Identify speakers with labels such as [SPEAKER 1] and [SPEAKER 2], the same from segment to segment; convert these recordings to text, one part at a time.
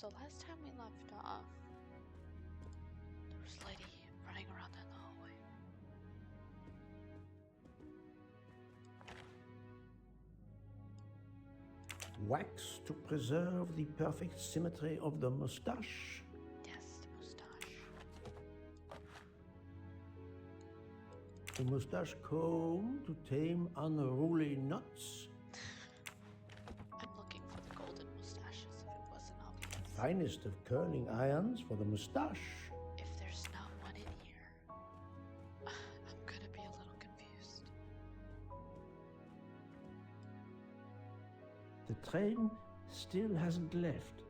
[SPEAKER 1] So last time we left off, there was a lady running around in the hallway.
[SPEAKER 2] Wax to preserve the perfect symmetry of the mustache.
[SPEAKER 1] Yes, the mustache.
[SPEAKER 2] A mustache comb to tame unruly knots.
[SPEAKER 1] I'm looking for the golden mustaches if it wasn't obvious.
[SPEAKER 2] Finest of curling irons for the mustache.
[SPEAKER 1] If there's not one in here, I'm gonna be a little confused.
[SPEAKER 2] The train still hasn't left.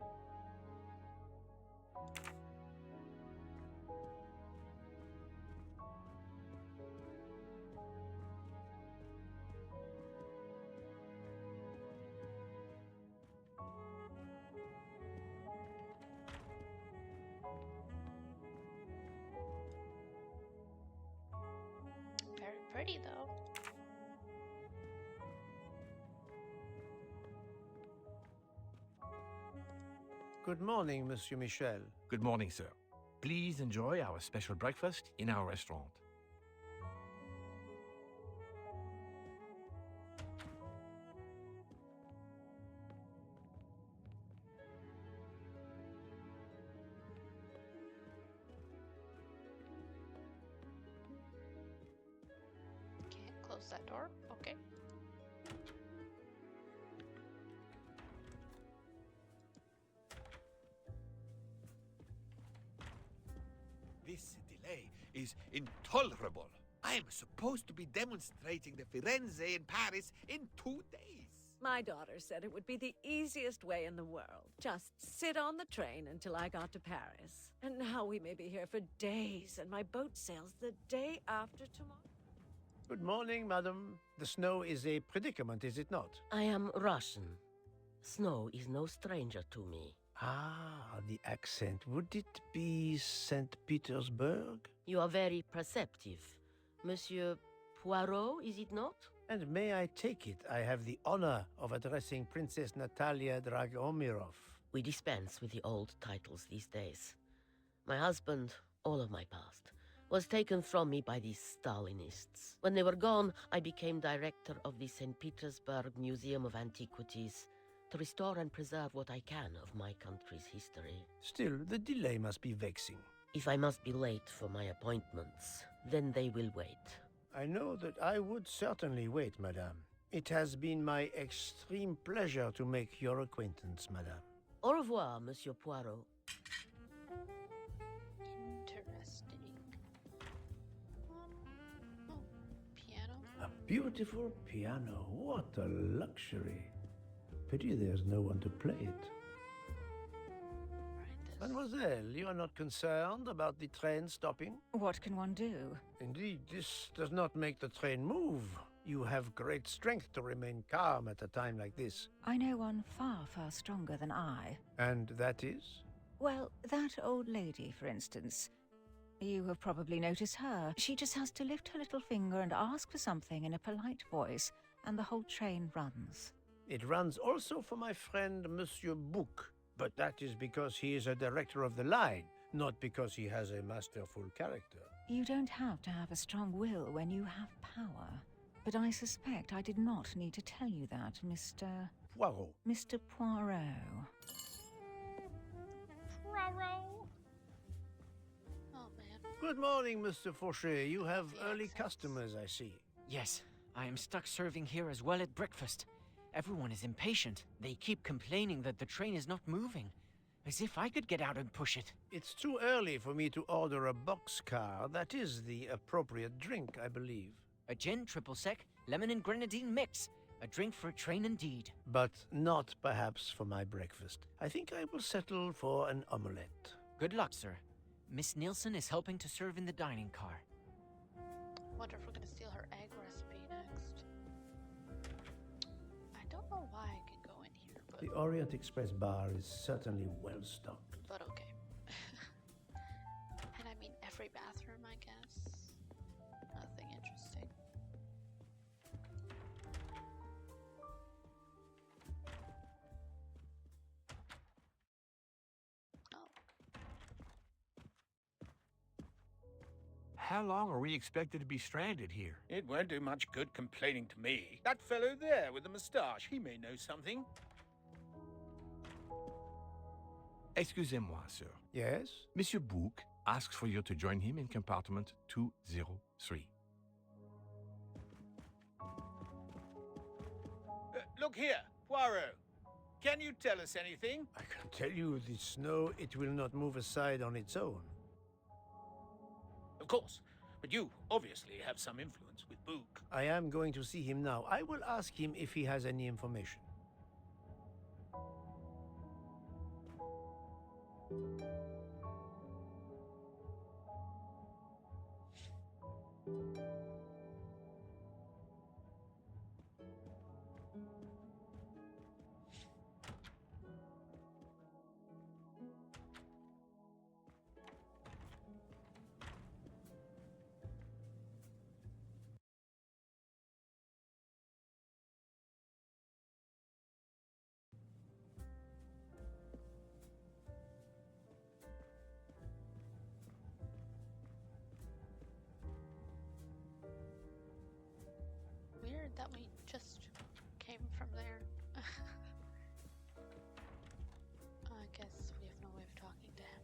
[SPEAKER 1] Very pretty though.
[SPEAKER 2] Good morning, Monsieur Michel.
[SPEAKER 3] Good morning, sir. Please enjoy our special breakfast in our restaurant.
[SPEAKER 1] Can't close that door. Okay.
[SPEAKER 4] This delay is intolerable. I am supposed to be demonstrating the Firenze in Paris in 2 days.
[SPEAKER 5] My daughter said it would be the easiest way in the world. Just sit on the train until I got to Paris. And now we may be here for days, and my boat sails the day after tomorrow.
[SPEAKER 2] Good morning, madam. The snow is a predicament, is it not?
[SPEAKER 6] I am Russian. Snow is no stranger to me.
[SPEAKER 2] Ah, the accent. Would it be St. Petersburg?
[SPEAKER 6] You are very perceptive. Monsieur Poirot, is it not?
[SPEAKER 2] And may I take it, I have the honor of addressing Princess Natalia Dragomirov.
[SPEAKER 6] We dispense with the old titles these days. My husband, all of my past, was taken from me by these Stalinists. When they were gone, I became director of the St. Petersburg Museum of Antiquities to restore and preserve what I can of my country's history.
[SPEAKER 2] Still, the delay must be vexing.
[SPEAKER 6] If I must be late for my appointments, then they will wait.
[SPEAKER 2] I know that I would certainly wait, madame. It has been my extreme pleasure to make your acquaintance, madame.
[SPEAKER 6] Au revoir, Monsieur Poirot.
[SPEAKER 1] Interesting. Oh, piano.
[SPEAKER 2] A beautiful piano. What a luxury. Pity there's no one to play it.
[SPEAKER 1] Right, this.
[SPEAKER 2] Mademoiselle, you are not concerned about the train stopping?
[SPEAKER 7] What can one do?
[SPEAKER 2] Indeed, this does not make the train move. You have great strength to remain calm at a time like this.
[SPEAKER 7] I know one far, far stronger than I.
[SPEAKER 2] And that is?
[SPEAKER 7] Well, that old lady, for instance. You have probably noticed her. She just has to lift her little finger and ask for something in a polite voice, and the whole train runs.
[SPEAKER 2] It runs also for my friend Monsieur Bouc, but that is because he is a director of the line, not because he has a masterful character.
[SPEAKER 7] You don't have to have a strong will when you have power. But I suspect I did not need to tell you that, Mr. Poirot.
[SPEAKER 1] Raro. Oh man.
[SPEAKER 2] Good morning, Mr. Fauché. You have
[SPEAKER 1] The
[SPEAKER 2] early
[SPEAKER 1] accents.
[SPEAKER 2] customers, I see.
[SPEAKER 8] Yes, I am stuck serving here as well at breakfast. Everyone is impatient. They keep complaining that the train is not moving. As if I could get out and push it.
[SPEAKER 2] It's too early for me to order a boxcar. That is the appropriate drink, I believe.
[SPEAKER 8] A gin, triple sec, lemon and grenadine mix. A drink for a train indeed.
[SPEAKER 2] But not perhaps for my breakfast. I think I will settle for an omelette.
[SPEAKER 8] Good luck, sir. Miss Nielsen is helping to serve in the dining car.
[SPEAKER 1] Wonder if we're gonna steal her egg recipe next. I don't know why I can go in here, but
[SPEAKER 2] The Orient Express bar is certainly well stocked.
[SPEAKER 1] okay. And I mean every bathroom, I guess. Nothing interesting.
[SPEAKER 3] How long are we expected to be stranded here?
[SPEAKER 2] It won't do much good complaining to me. That fellow there with the moustache, he may know something.
[SPEAKER 3] Excusez-moi, sir.
[SPEAKER 2] Yes?
[SPEAKER 3] Monsieur Bouc asks for you to join him in compartment 203.
[SPEAKER 2] Look here, Poirot. Can you tell us anything? I can tell you the snow, it will not move aside on its own. Of course. But you obviously have some influence with Book. I am going to see him now. I will ask him if he has any information.
[SPEAKER 1] Weird that we just came from there. I guess we have no way of talking to him.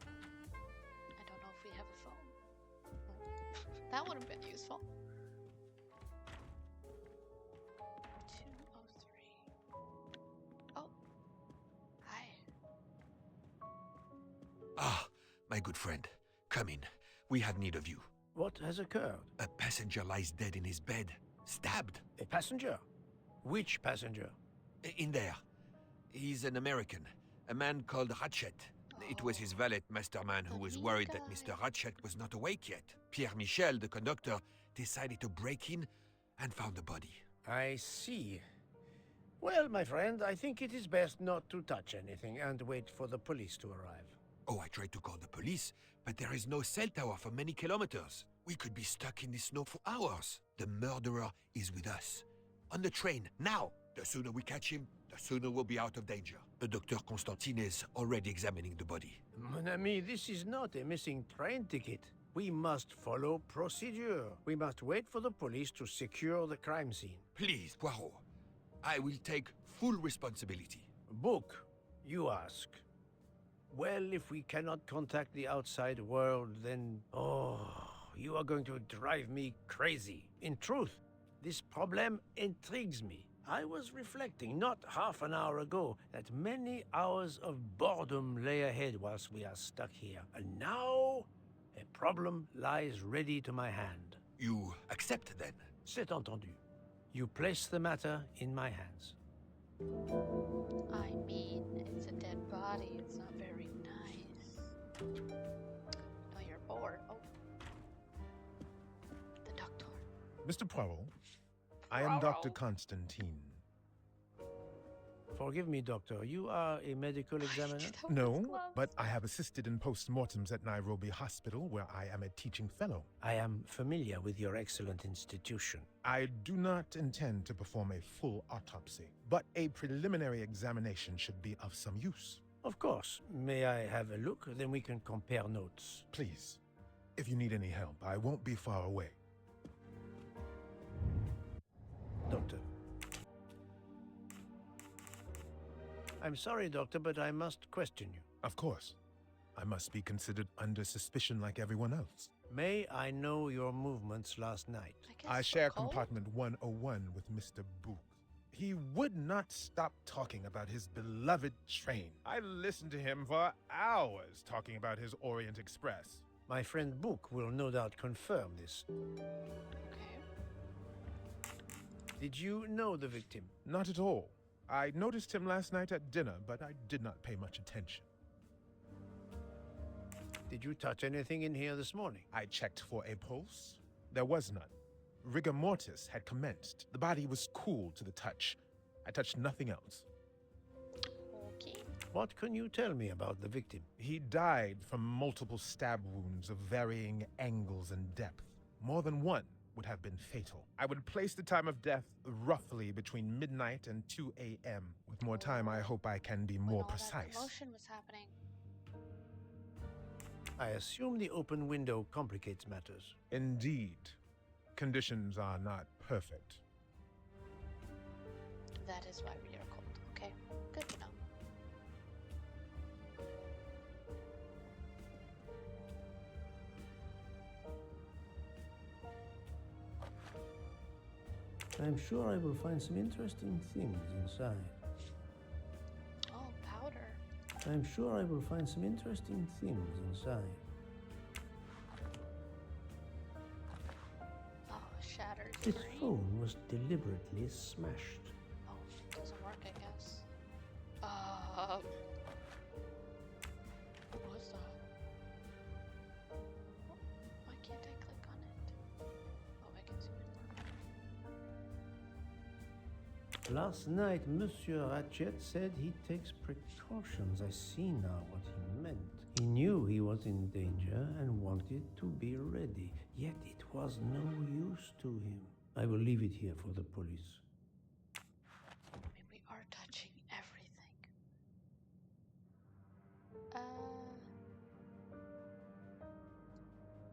[SPEAKER 1] I don't know if we have a phone. That would have been useful. 203. Oh. Hi.
[SPEAKER 4] Ah, my good friend. Come in. We have need of you.
[SPEAKER 2] What has occurred?
[SPEAKER 4] A passenger lies dead in his bed. Stabbed.
[SPEAKER 2] A passenger? Which passenger?
[SPEAKER 4] In there. He's an American. A man called Ratchet. It was his valet, Masterman, who was worried that Mr. Ratchet was not awake yet. Pierre Michel, the conductor, decided to break in and found the body.
[SPEAKER 2] I see. Well, my friend, I think it is best not to touch anything and wait for the police to arrive.
[SPEAKER 4] Oh, I tried to call the police, but there is no cell tower for many kilometers. We could be stuck in the snow for hours. The murderer is with us. On the train, now! The sooner we catch him, the sooner we'll be out of danger. Dr. Constantine is already examining the body.
[SPEAKER 2] Mon ami, this is not a missing train ticket. We must follow procedure. We must wait for the police to secure the crime scene.
[SPEAKER 4] Please, Poirot. I will take full responsibility.
[SPEAKER 2] Book, you ask. Well, if we cannot contact the outside world, then... Oh, you are going to drive me crazy. In truth, this problem intrigues me. I was reflecting not half an hour ago that many hours of boredom lay ahead whilst we are stuck here. And now, a problem lies ready to my hand.
[SPEAKER 4] You accept, then?
[SPEAKER 2] C'est entendu. You place the matter in my hands.
[SPEAKER 1] I mean, it's a dead body. It's not very nice. No, you're bored. Oh. The doctor.
[SPEAKER 9] Mr. Poirot, I am Dr. Constantine.
[SPEAKER 2] Forgive me, Doctor. You are a medical examiner?
[SPEAKER 9] No, but I have assisted in post-mortems at Nairobi Hospital, where I am a teaching fellow.
[SPEAKER 2] I am familiar with your excellent institution.
[SPEAKER 9] I do not intend to perform a full autopsy, but a preliminary examination should be of some use.
[SPEAKER 2] Of course. May I have a look? Then we can compare notes.
[SPEAKER 9] Please, if you need any help, I won't be far away.
[SPEAKER 2] Doctor. I'm sorry, Doctor, but I must question you.
[SPEAKER 9] Of course. I must be considered under suspicion like everyone else.
[SPEAKER 2] May I know your movements last night?
[SPEAKER 9] I share compartment 101 with Mr. Bouc. He would not stop talking about his beloved train. I listened to him for hours talking about his Orient Express.
[SPEAKER 2] My friend Bouc will no doubt confirm this.
[SPEAKER 1] Okay.
[SPEAKER 2] Did you know the victim?
[SPEAKER 9] Not at all. I noticed him last night at dinner, but I did not pay much attention.
[SPEAKER 2] Did you touch anything in here this morning?
[SPEAKER 9] I checked for a pulse. There was none. Rigor mortis had commenced. The body was cool to the touch. I touched nothing else.
[SPEAKER 1] Okay.
[SPEAKER 2] What can you tell me about the victim?
[SPEAKER 9] He died from multiple stab wounds of varying angles and depth. More than one would have been fatal. I would place the time of death roughly between midnight and 2 a.m. With more time, I hope I can be more
[SPEAKER 1] When all
[SPEAKER 9] precise.
[SPEAKER 1] that commotion was happening.
[SPEAKER 2] I assume the open window complicates matters.
[SPEAKER 9] Indeed. Conditions are not perfect.
[SPEAKER 1] That is why we are cold. Okay, good to know.
[SPEAKER 2] I'm sure I will find some interesting things inside.
[SPEAKER 1] Oh, powder.
[SPEAKER 2] I'm sure I will find some interesting things inside.
[SPEAKER 1] Oh, shattered
[SPEAKER 2] This
[SPEAKER 1] screen.
[SPEAKER 2] phone was deliberately smashed.
[SPEAKER 1] Oh, it doesn't work, I guess. What's that? Oh, why can't I click on it? Oh, I can zoom in more.
[SPEAKER 2] Last night, Monsieur Ratchet said he takes precautions. I see now what he meant. He knew he was in danger and wanted to be ready, yet it was no use to him. I will leave it here for the police.
[SPEAKER 1] I mean, we are touching everything.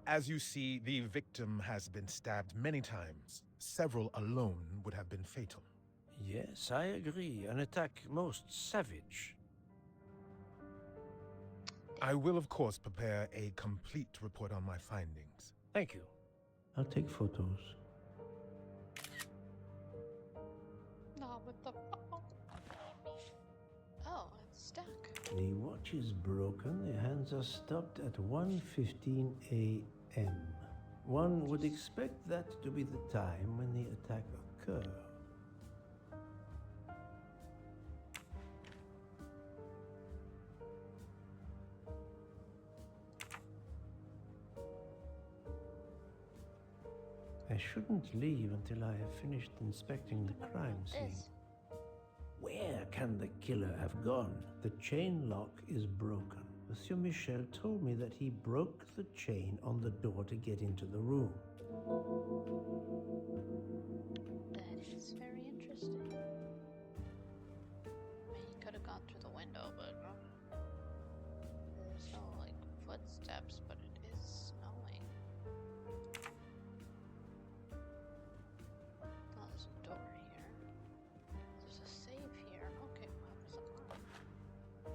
[SPEAKER 9] As you see, the victim has been stabbed many times. Several alone would have been fatal.
[SPEAKER 2] Yes, I agree. An attack most savage.
[SPEAKER 9] I will, of course, prepare a complete report on my findings.
[SPEAKER 2] Thank you. I'll take photos.
[SPEAKER 1] Not with the phone. Oh, it's stuck.
[SPEAKER 2] The watch is broken. The hands are stopped at 1:15 a.m. One would expect that to be the time when the attack occurred. I shouldn't leave until I have finished inspecting the crime scene.
[SPEAKER 1] This.
[SPEAKER 2] Where can the killer have gone? The chain lock is broken. Monsieur Michel told me that he broke the chain on the door to get into the room.
[SPEAKER 1] That is very interesting. I mean, he could have gone through the window, but there's no like footsteps, but it is snowing. Oh, there's a door here. There's a safe here. Okay, what was that?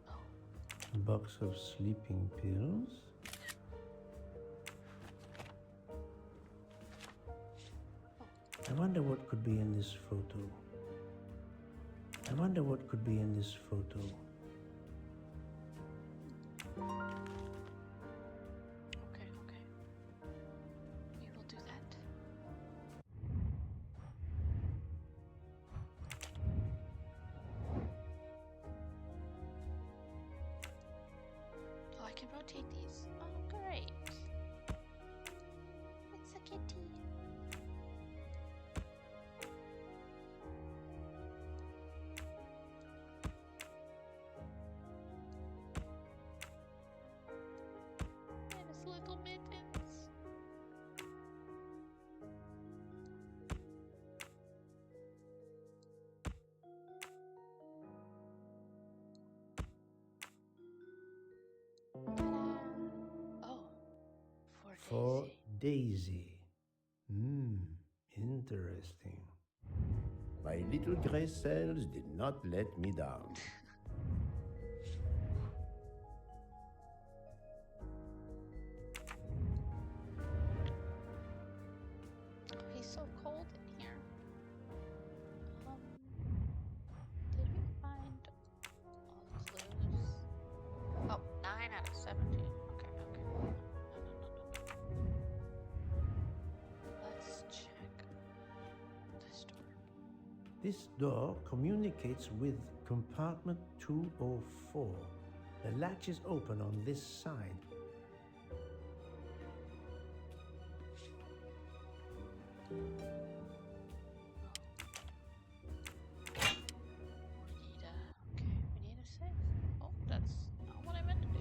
[SPEAKER 1] Oh,
[SPEAKER 2] A box of sleeping pills. I wonder what could be in this photo. I wonder what could be in this photo.
[SPEAKER 1] okay. We will do that. Oh, I can rotate these. Oh, great. It's a kitty. And his little mittens. Ta-da! Oh,
[SPEAKER 2] For
[SPEAKER 1] Daisy.
[SPEAKER 2] Daisy. Interesting.
[SPEAKER 10] My little gray cells did not let me down.
[SPEAKER 1] He's so cold in here. Did we find all the clues? Oh, 9 out of 17. Okay. No. Let's check this door.
[SPEAKER 2] This door communicates with compartment 204. The latch is open on this side.
[SPEAKER 1] We need a safe. Oh, that's not what I meant to do.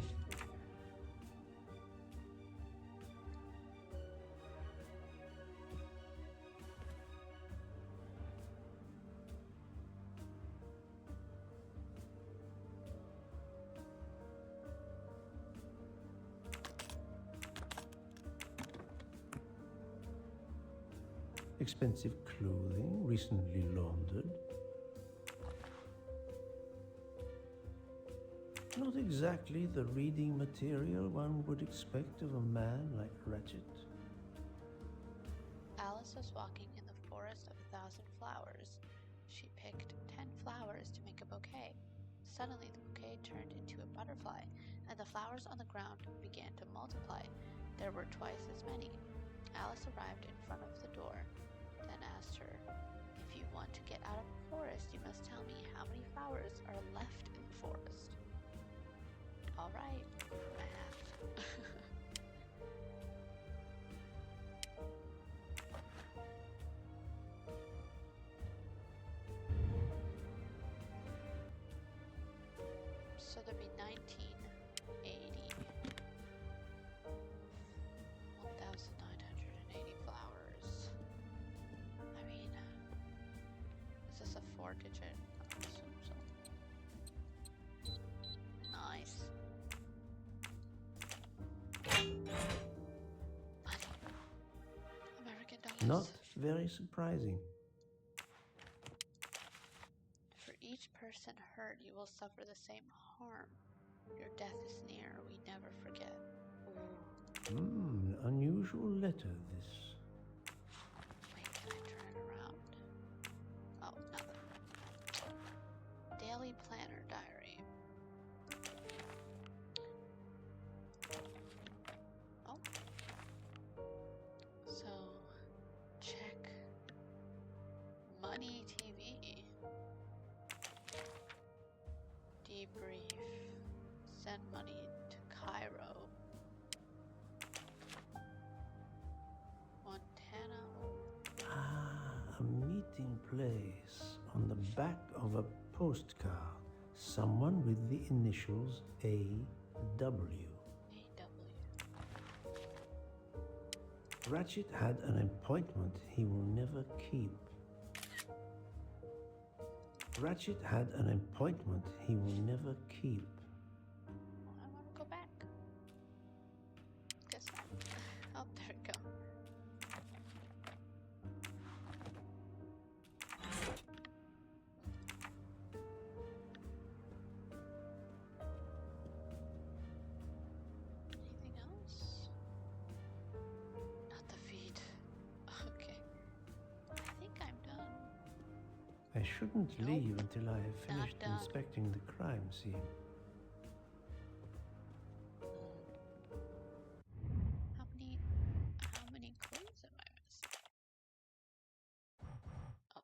[SPEAKER 2] expensive clothing, recently laundered. Not exactly the reading material one would expect of a man like Ratchet.
[SPEAKER 1] Alice was walking in the forest of 1,000 flowers. She picked 10 flowers to make a bouquet. Suddenly the bouquet turned into a butterfly, and the flowers on the ground began to multiply. There were twice as many. Alice arrived in front of the door, then asked her, "If you want to get out of the forest, you must tell me how many flowers are left in the forest." All right, math. So there'd be 1980. 1,980 flowers. I mean, is this a 4-digit? I assume so. Nice. Money. American dollars.
[SPEAKER 2] Not very surprising.
[SPEAKER 1] For each person hurt, you will suffer the same harm. Your death is near. We never forget. Ooh.
[SPEAKER 2] Unusual letter, this.
[SPEAKER 1] Wait, can I turn it around? Oh, nothing. Daily planner diary. Oh. So, check Money TV. Debrief. Send money to Cairo. Montana.
[SPEAKER 2] A meeting place on the back of a postcard. Someone with the initials A.W. Ratchet had an appointment he will never keep. Ratchet had an appointment he will never keep.
[SPEAKER 1] I want to go back. Guess not. Oh, there we go. Anything else? Not the feet. Okay. I think I'm done.
[SPEAKER 2] I shouldn't
[SPEAKER 1] Nope.
[SPEAKER 2] leave until I have
[SPEAKER 1] Not
[SPEAKER 2] finished
[SPEAKER 1] done.
[SPEAKER 2] inspecting the crime scene.
[SPEAKER 1] How many clues am I missing? Oh.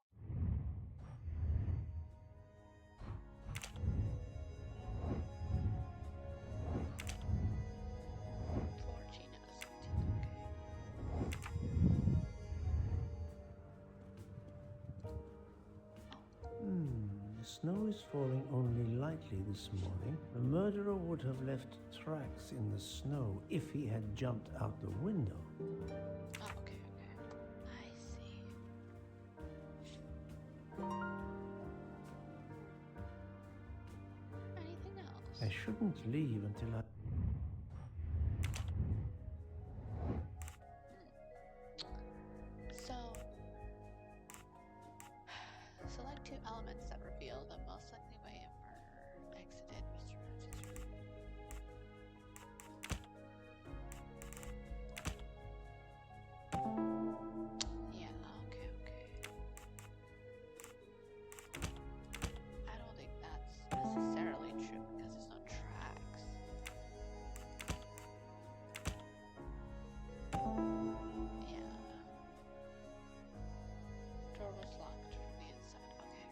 [SPEAKER 1] 14 out of 17, okay.
[SPEAKER 2] The snow is falling only lightly this morning. The murderer would have left tracks in the snow if he had jumped out the window.
[SPEAKER 1] Oh, okay. I see. Anything else?
[SPEAKER 2] I shouldn't leave until I...
[SPEAKER 1] So, select 2 elements that reveal the most likely way a murderer exited Mr. Ratchet's room. Yeah, okay. I don't think that's necessarily true because there's no tracks. Yeah. Door was locked from the inside. Okay.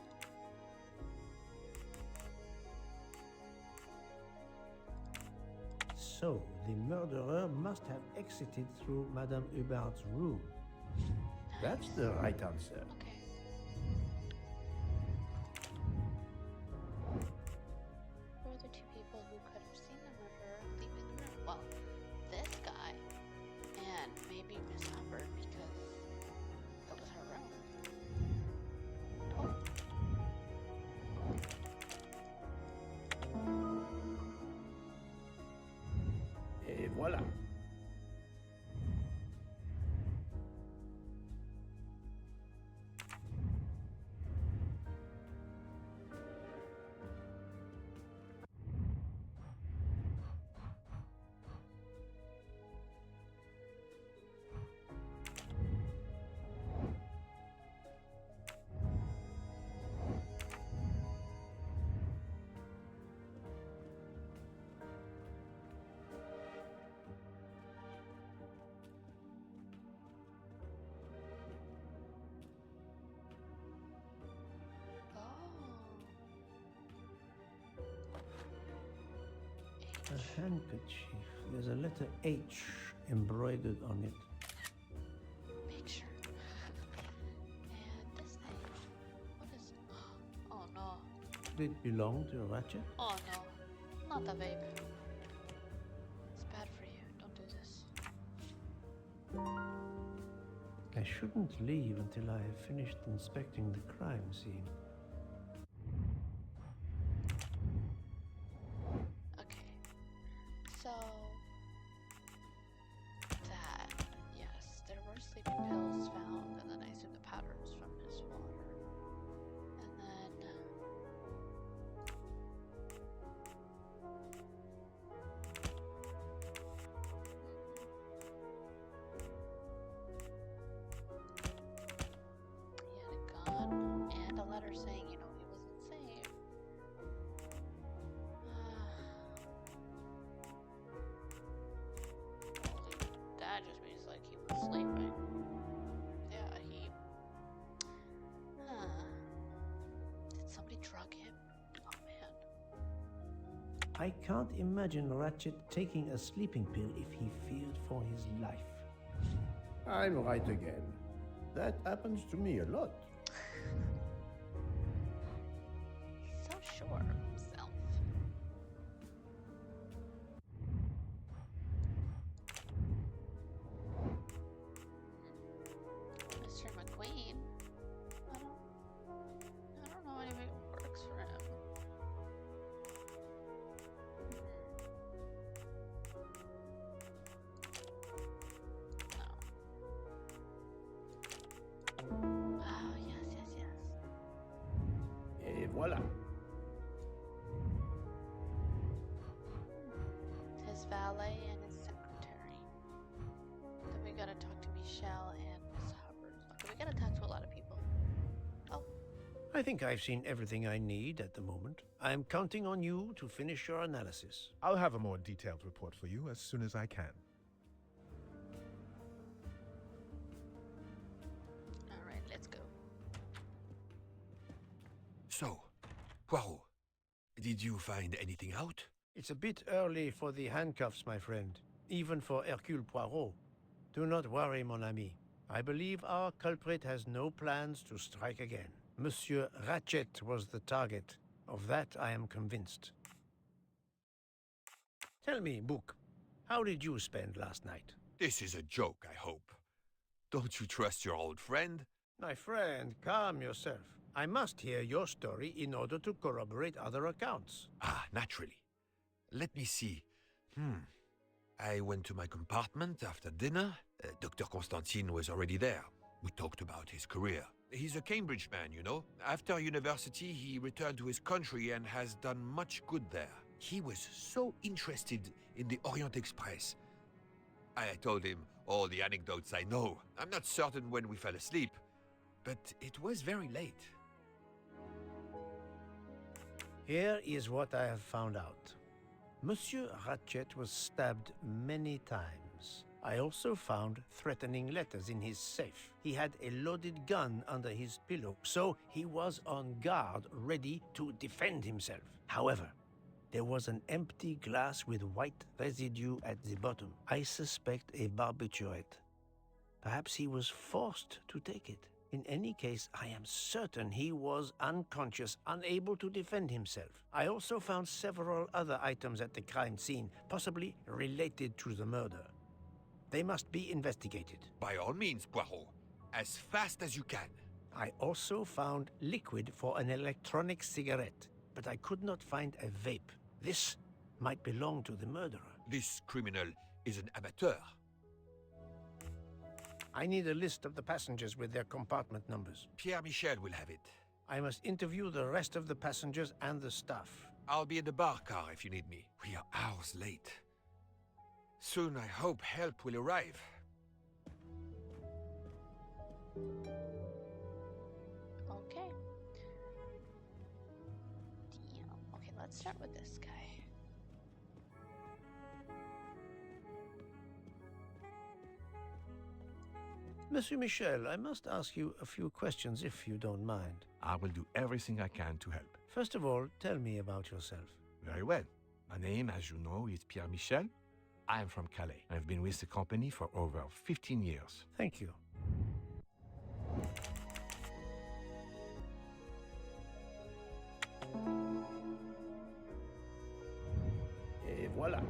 [SPEAKER 2] So, the murderer must have exited through Madame Hubbard's room.
[SPEAKER 10] That's the right answer.
[SPEAKER 1] Okay. Who are the 2 people who could have seen the murderer leaving the room? Well, this guy and maybe Miss Hubbard because it was her room. Oh.
[SPEAKER 10] Et voilà.
[SPEAKER 2] handkerchief. There's a letter H embroidered on it.
[SPEAKER 1] Picture. And this thing. What is... Oh no.
[SPEAKER 2] Did it belong to Ratchet?
[SPEAKER 1] Oh no. Not the vape. It's bad for you. Don't do this.
[SPEAKER 2] I shouldn't leave until I have finished inspecting the crime scene.
[SPEAKER 1] Okay. So... That. Yes. There were sleeping pills found, and then I assume the powder is from his water. And then... He had a gun and a letter saying, you know, he wasn't safe. Only that just means like he was sleeping. Yeah, he. Did somebody drug him? Oh man.
[SPEAKER 2] I can't imagine Ratchet taking a sleeping pill if he feared for his life.
[SPEAKER 10] I'm right again. That happens to me a lot.
[SPEAKER 1] He's so sure of himself. Mr. McQueen. I don't know anybody who works for him. No. Oh, yes, yes, yes.
[SPEAKER 10] Et voilà.
[SPEAKER 1] His valet and his secretary. Then we gotta talk to Michelle and Miss Hubbard. Okay, we gotta talk to a lot of people. Oh,
[SPEAKER 2] I think I've seen everything I need at the moment. I'm counting on you to finish your analysis.
[SPEAKER 9] I'll have a more detailed report for you as soon as I can.
[SPEAKER 1] alright, let's go.
[SPEAKER 4] So, Poirot, did you find anything out?
[SPEAKER 2] It's a bit early for the handcuffs, my friend. Even for Hercule Poirot. Do not worry, mon ami. I believe our culprit has no plans to strike again. Monsieur Ratchet was the target. Of that I am convinced. Tell me, Book, how did you spend last night?
[SPEAKER 4] This is a joke, I hope. Don't you trust your old friend?
[SPEAKER 2] My friend, calm yourself. I must hear your story in order to corroborate other accounts.
[SPEAKER 4] Ah, naturally. Let me see. I went to my compartment after dinner. Dr. Constantine was already there. We talked about his career. He's a Cambridge man, you know. After university, he returned to his country and has done much good there. He was so interested in the Orient Express. I told him all the anecdotes I know. I'm not certain when we fell asleep, but it was very late.
[SPEAKER 2] Here is what I have found out. Monsieur Ratchet was stabbed many times. I also found threatening letters in his safe. He had a loaded gun under his pillow, so he was on guard, ready to defend himself. However, there was an empty glass with white residue at the bottom. I suspect a barbiturate. Perhaps he was forced to take it. In any case, I am certain he was unconscious, unable to defend himself. I also found several other items at the crime scene, possibly related to the murder. They must be investigated.
[SPEAKER 4] By all means, Poirot. As fast as you can.
[SPEAKER 2] I also found liquid for an electronic cigarette, but I could not find a vape. This might belong to the murderer.
[SPEAKER 4] This criminal is an amateur.
[SPEAKER 2] I need a list of the passengers with their compartment numbers.
[SPEAKER 4] Pierre Michel will have it.
[SPEAKER 2] I must interview the rest of the passengers and the staff.
[SPEAKER 4] I'll be in the bar car if you need me. We are hours late. Soon I hope help will arrive.
[SPEAKER 1] Okay. Damn. Okay, let's start with this guy.
[SPEAKER 2] Monsieur Michel, I must ask you a few questions if you don't mind.
[SPEAKER 3] I will do everything I can to help.
[SPEAKER 2] First of all, tell me about yourself.
[SPEAKER 3] Very well. My name, as you know, is Pierre Michel. I am from Calais. I've been with the company for over 15 years.
[SPEAKER 2] Thank you.
[SPEAKER 10] Et voilà.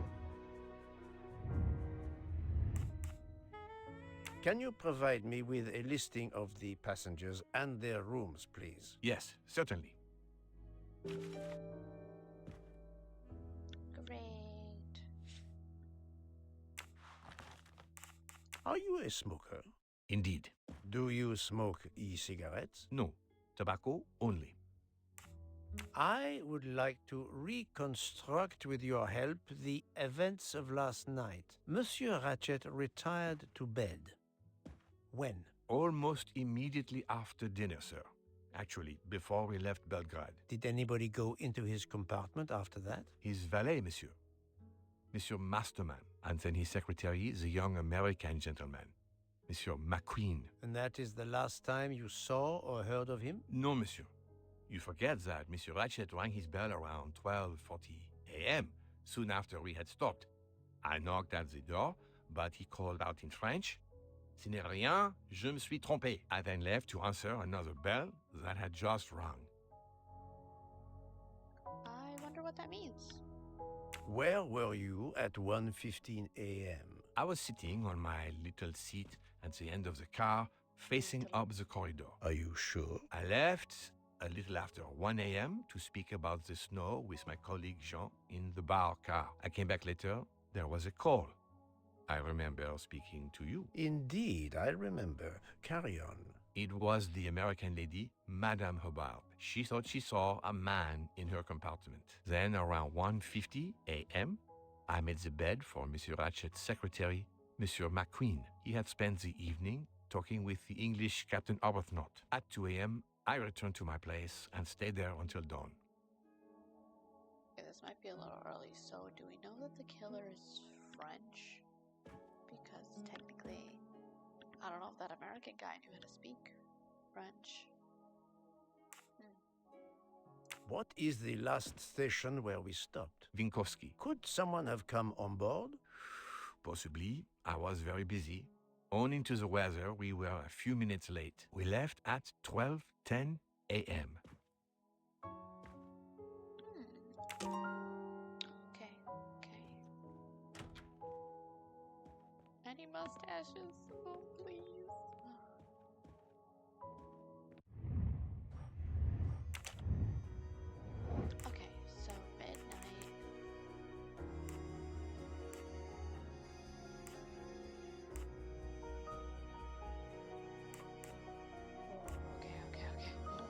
[SPEAKER 2] Can you provide me with a listing of the passengers and their rooms, please?
[SPEAKER 3] Yes, certainly.
[SPEAKER 1] Great.
[SPEAKER 2] Are you a smoker?
[SPEAKER 3] Indeed.
[SPEAKER 2] Do you smoke e-cigarettes?
[SPEAKER 3] No, tobacco only.
[SPEAKER 2] I would like to reconstruct with your help the events of last night. Monsieur Ratchet retired to bed. When?
[SPEAKER 3] Almost immediately after dinner, sir. Actually, before we left Belgrade.
[SPEAKER 2] Did anybody go into his compartment after that?
[SPEAKER 3] His valet, monsieur. Monsieur Masterman. And then his secretary, the young American gentleman. Monsieur McQueen.
[SPEAKER 2] And that is the last time you saw or heard of him?
[SPEAKER 3] No, monsieur. You forget that Monsieur Ratchet rang his bell around 12:40 a.m., soon after we had stopped. I knocked at the door, but he called out in French, "Ce n'est rien, je me suis trompé." I then left to answer another bell that had just rung.
[SPEAKER 1] I wonder what that means.
[SPEAKER 2] Where were you at 1:15 a.m.?
[SPEAKER 3] I was sitting on my little seat at the end of the car, facing up the corridor.
[SPEAKER 2] Are you sure?
[SPEAKER 3] I left a little after 1 a.m. to speak about the snow with my colleague Jean in the bar car. I came back later. There was a call. I remember speaking to you.
[SPEAKER 2] Indeed, I remember. Carry on.
[SPEAKER 3] It was the American lady, Madame Hobart. She thought she saw a man in her compartment. Then, around 1:50 a.m., I made the bed for Monsieur Ratchet's secretary, Monsieur McQueen. He had spent the evening talking with the English Captain Arbuthnot. At 2 a.m., I returned to my place and stayed there until dawn.
[SPEAKER 1] Okay, this might be a little early, so do we know that the killer is French? Because technically, I don't know if that American guy knew how to speak French.
[SPEAKER 2] What is the last station where we stopped?
[SPEAKER 3] Vinkovsky.
[SPEAKER 2] Could someone have come on board?
[SPEAKER 3] Possibly. I was very busy. Owing to the weather, we were a few minutes late. We left at 12:10 a.m.
[SPEAKER 1] Okay. Any mustaches? Oh, please. Okay, so midnight. Oh, okay. Oh.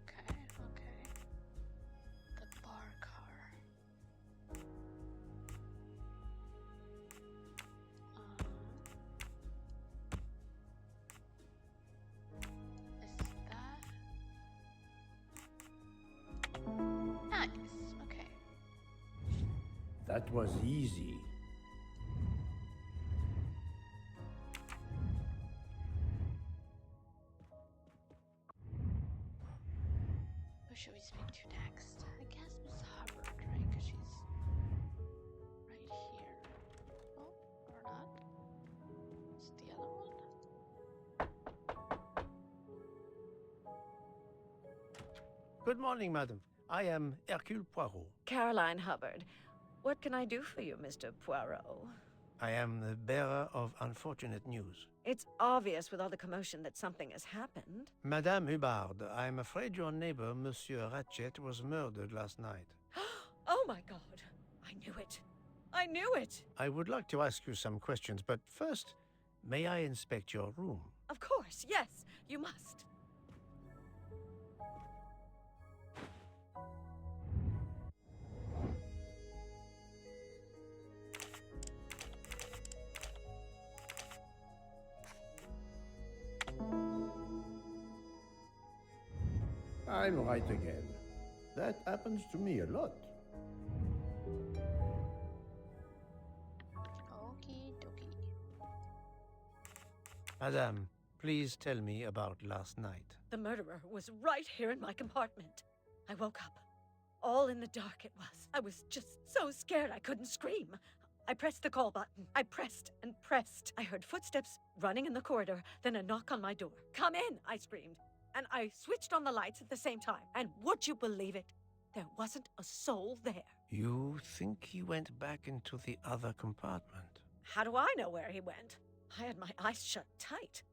[SPEAKER 1] Okay. The bar car. Is that nice? Okay.
[SPEAKER 10] That was easy.
[SPEAKER 1] Who should we speak to next? I guess Miss Hubbard, right? Because she's right here. Oh, or not? It's the other one.
[SPEAKER 2] Good morning, madam. I am Hercule Poirot.
[SPEAKER 5] Caroline Hubbard. What can I do for you, Mr. Poirot?
[SPEAKER 2] I am the bearer of unfortunate news.
[SPEAKER 5] It's obvious with all the commotion that something has happened.
[SPEAKER 2] Madame Hubbard, I am afraid your neighbor, Monsieur Ratchet, was murdered last night.
[SPEAKER 5] Oh my God! I knew it! I knew it!
[SPEAKER 2] I would like to ask you some questions, but first, may I inspect your room?
[SPEAKER 5] Of course, yes, you must.
[SPEAKER 10] I'm right again. That happens to me a lot.
[SPEAKER 1] Okie dokie.
[SPEAKER 2] Madame, please tell me about last night.
[SPEAKER 5] The murderer was right here in my compartment. I woke up. All in the dark it was. I was just so scared I couldn't scream. I pressed the call button. I pressed and pressed. I heard footsteps running in the corridor, then a knock on my door. "Come in," I screamed. And I switched on the lights at the same time. And would you believe it? There wasn't a soul there.
[SPEAKER 2] You think he went back into the other compartment?
[SPEAKER 5] How do I know where he went? I had my eyes shut tight.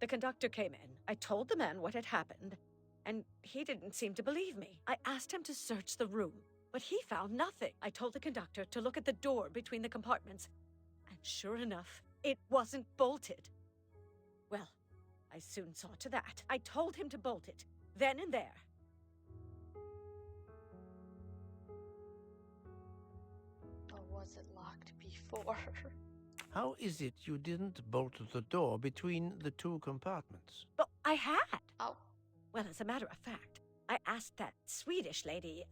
[SPEAKER 5] The conductor came in. I told the man what had happened, and he didn't seem to believe me. I asked him to search the room, but he found nothing. I told the conductor to look at the door between the compartments, and sure enough, it wasn't bolted. Well, I soon saw to that. I told him to bolt it, then and there.
[SPEAKER 1] Or was it locked before?
[SPEAKER 2] How is it you didn't bolt the door between the two compartments?
[SPEAKER 5] But I had.
[SPEAKER 1] Oh.
[SPEAKER 5] Well, as a matter of fact, I asked that Swedish lady,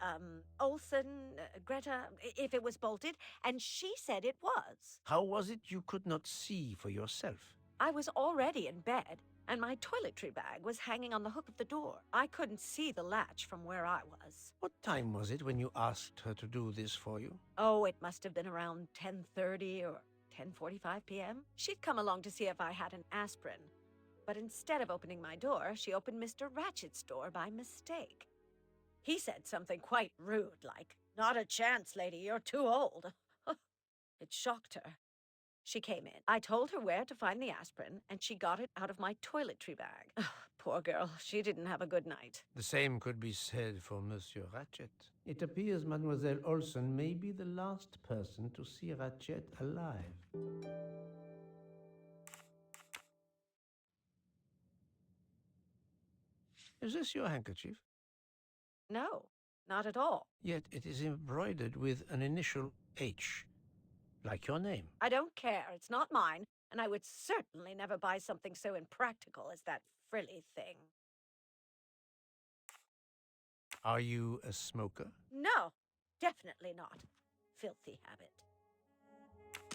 [SPEAKER 5] Olsen, Greta, if it was bolted, and she said it was.
[SPEAKER 2] How was it you could not see for yourself?
[SPEAKER 5] I was already in bed, and my toiletry bag was hanging on the hook of the door. I couldn't see the latch from where I was.
[SPEAKER 2] What time was it when you asked her to do this for you?
[SPEAKER 5] Oh, it must have been around 10:30 or 10:45 p.m. She'd come along to see if I had an aspirin. But instead of opening my door, she opened Mr. Ratchet's door by mistake. He said something quite rude, like, "Not a chance, lady, you're too old." It shocked her. She came in. I told her where to find the aspirin, and she got it out of my toiletry bag. Poor girl, she didn't have a good night.
[SPEAKER 2] The same could be said for Monsieur Ratchet. It appears Mademoiselle Olsen may be the last person to see Ratchet alive. Is this your handkerchief?
[SPEAKER 5] No, not at all.
[SPEAKER 2] Yet it is embroidered with an initial H, like your name.
[SPEAKER 5] I don't care. It's not mine, and I would certainly never buy something so impractical as that frilly thing.
[SPEAKER 2] Are you a smoker?
[SPEAKER 5] No, definitely not. Filthy habit.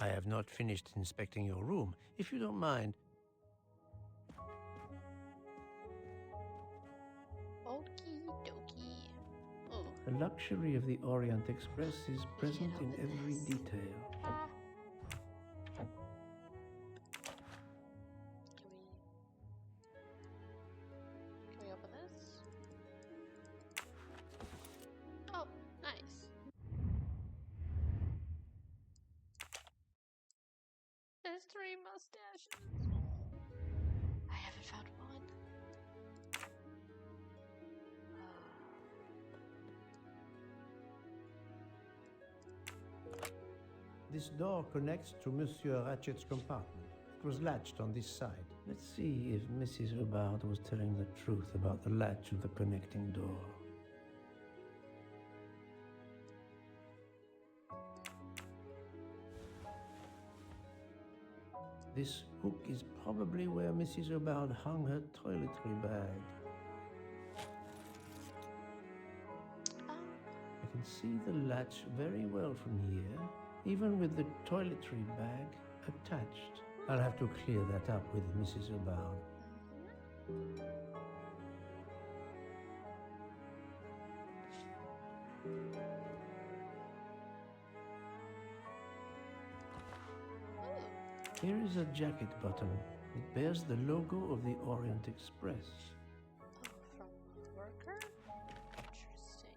[SPEAKER 2] I have not finished inspecting your room. If you don't mind.
[SPEAKER 1] Okie dokie. Oh.
[SPEAKER 2] The luxury of the Orient Express is present in every detail.
[SPEAKER 1] Can we open this? Oh, nice. There's 3 mustaches. I haven't found one.
[SPEAKER 2] This door connects to Monsieur Ratchet's compartment. It was latched on this side. Let's see if Mrs. Hubbard was telling the truth about the latch of the connecting door. This hook is probably where Mrs. Hubbard hung her toiletry bag. I can see the latch very well from here, even with the toiletry bag attached. I'll have to clear that up with Mrs. Hubbard. Here is a jacket button. It bears the logo of the Orient Express.
[SPEAKER 1] Oh, from a worker? Interesting.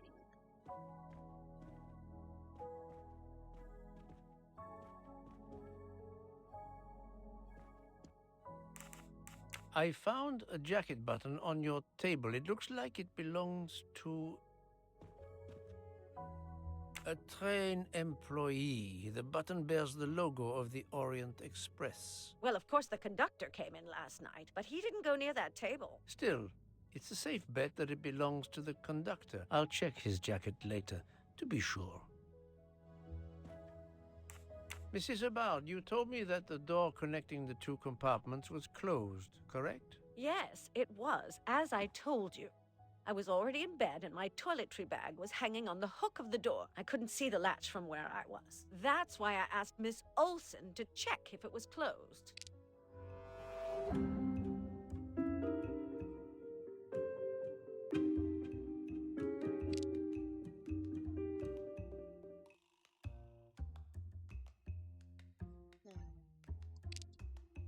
[SPEAKER 2] I found a jacket button on your table. It looks like it belongs to a train employee. The button bears the logo of the Orient Express.
[SPEAKER 5] Well, of course the conductor came in last night, but he didn't go near that table.
[SPEAKER 2] Still, it's a safe bet that it belongs to the conductor. I'll check his jacket later, to be sure. Mrs. Hubbard, you told me that the door connecting the two compartments was closed, correct?
[SPEAKER 5] Yes, it was, as I told you. I was already in bed and my toiletry bag was hanging on the hook of the door. I couldn't see the latch from where I was. That's why I asked Miss Olsen to check if it was closed.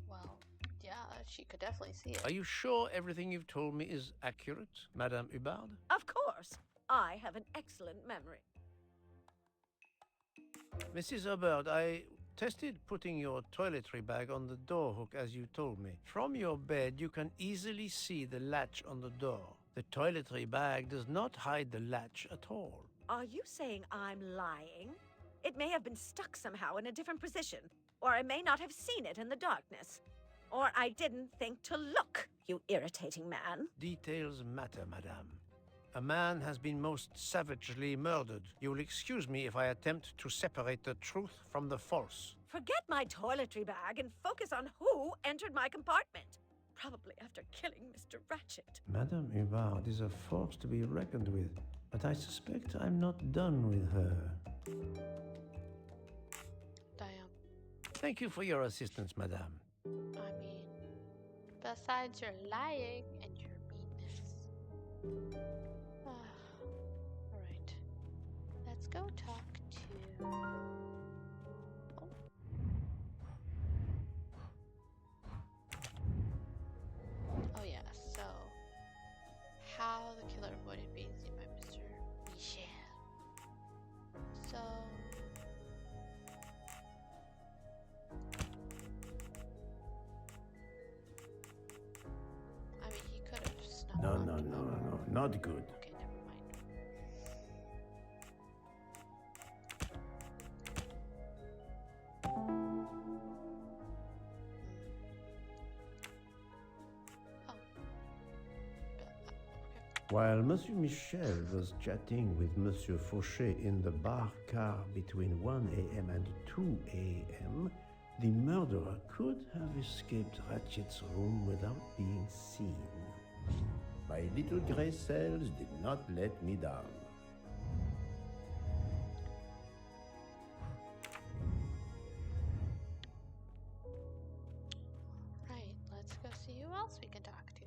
[SPEAKER 1] Well, yeah, she could definitely see it.
[SPEAKER 2] Are you sure everything you've told me is accurate, Madame Hubbard?
[SPEAKER 5] Of course. I have an excellent memory.
[SPEAKER 2] Mrs. Hubbard, I tested putting your toiletry bag on the door hook as you told me. From your bed, you can easily see the latch on the door. The toiletry bag does not hide the latch at all.
[SPEAKER 5] Are you saying I'm lying? It may have been stuck somehow in a different position, or I may not have seen it in the darkness. Or I didn't think to look, you irritating man.
[SPEAKER 2] Details matter, madame. A man has been most savagely murdered. You will excuse me if I attempt to separate the truth from the false.
[SPEAKER 5] Forget my toiletry bag and focus on who entered my compartment. Probably after killing Mr. Ratchet.
[SPEAKER 2] Madame Hubbard is a force to be reckoned with, but I suspect I'm not done with her.
[SPEAKER 1] Damn.
[SPEAKER 2] Thank you for your assistance, madame.
[SPEAKER 1] I mean, besides your lying and your meanness. Alright. Let's go talk to... Oh. Oh yeah, so... How the killer avoided being seen by Mr. Michel. So... I mean, he could have snuck
[SPEAKER 10] No,
[SPEAKER 1] up.
[SPEAKER 10] no, no, no, not good.
[SPEAKER 1] Okay, never mind. Oh. Okay.
[SPEAKER 10] While Monsieur Michel was chatting with Monsieur Fauché in the bar car between 1 a.m. and 2 a.m., the murderer could have escaped Ratchet's room without being seen. My little gray cells did not let me down.
[SPEAKER 1] Right, let's go see who else we can talk to.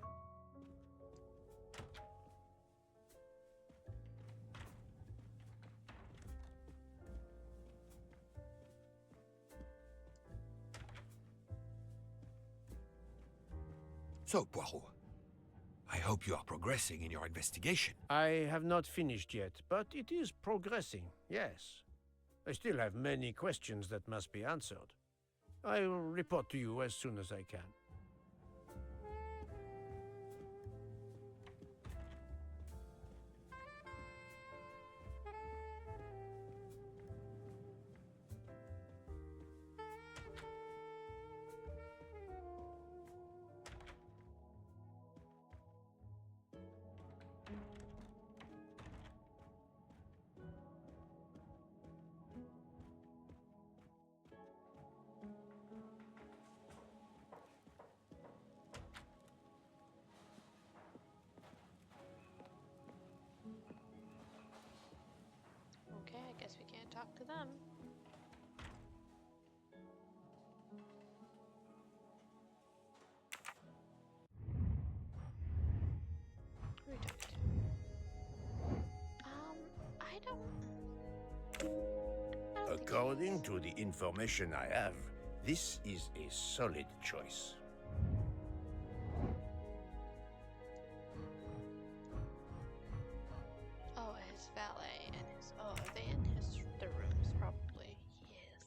[SPEAKER 4] So, Poirot, I hope you are progressing in your investigation.
[SPEAKER 2] I have not finished yet, but it is progressing, yes. I still have many questions that must be answered. I will report to you as soon as I can.
[SPEAKER 1] Okay, I guess we can't talk to them. Who are we talking to? I don't think
[SPEAKER 2] According to the information I have, this is a solid choice.
[SPEAKER 1] Oh, his valet and his... Oh, are they in his... the rooms? Probably. Yes.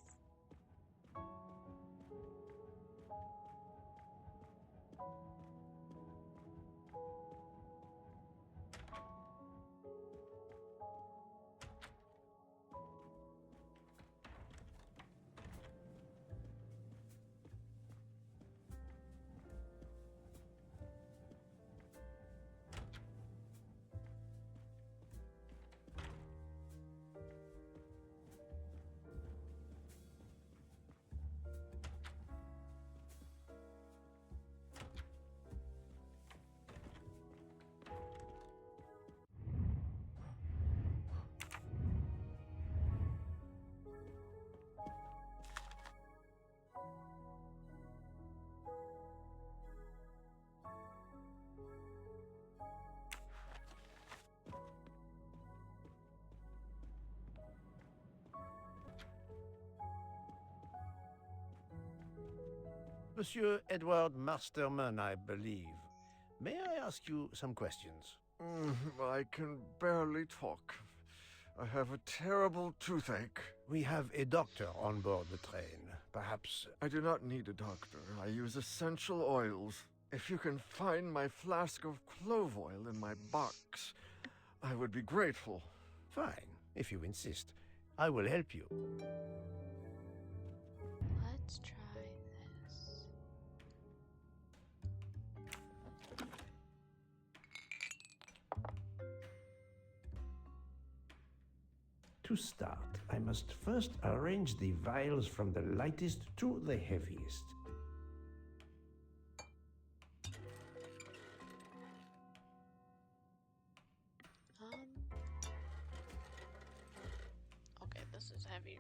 [SPEAKER 2] Monsieur Edward Masterman, I believe. May I ask you some questions?
[SPEAKER 11] I can barely talk. I have a terrible toothache.
[SPEAKER 2] We have a doctor on board the train. Perhaps...
[SPEAKER 11] I do not need a doctor. I use essential oils. If you can find my flask of clove oil in my box, I would be grateful.
[SPEAKER 2] Fine, if you insist. I will help you.
[SPEAKER 1] Let's try this.
[SPEAKER 10] To start, I must first arrange the vials from the lightest to the heaviest.
[SPEAKER 1] Okay, this is heavier.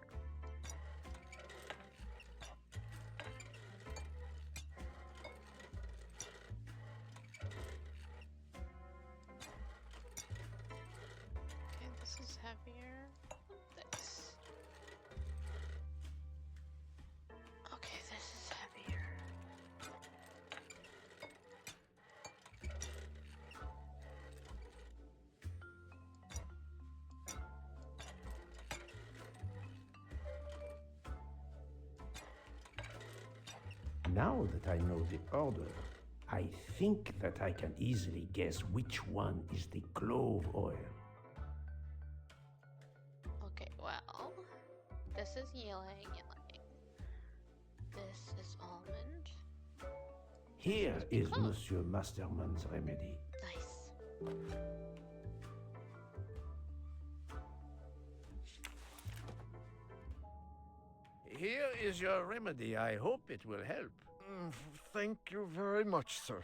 [SPEAKER 1] Okay, this is heavier than this. Okay, this is heavier.
[SPEAKER 10] Now that I know the order, I think that I can easily guess which one is the clove oil.
[SPEAKER 1] Okay, well, this is ylang ylang. This is almond.
[SPEAKER 10] Here is
[SPEAKER 1] clove.
[SPEAKER 10] Monsieur Masterman's remedy.
[SPEAKER 1] Nice.
[SPEAKER 2] Here is your remedy. I hope it will help.
[SPEAKER 11] Thank you very much, sir.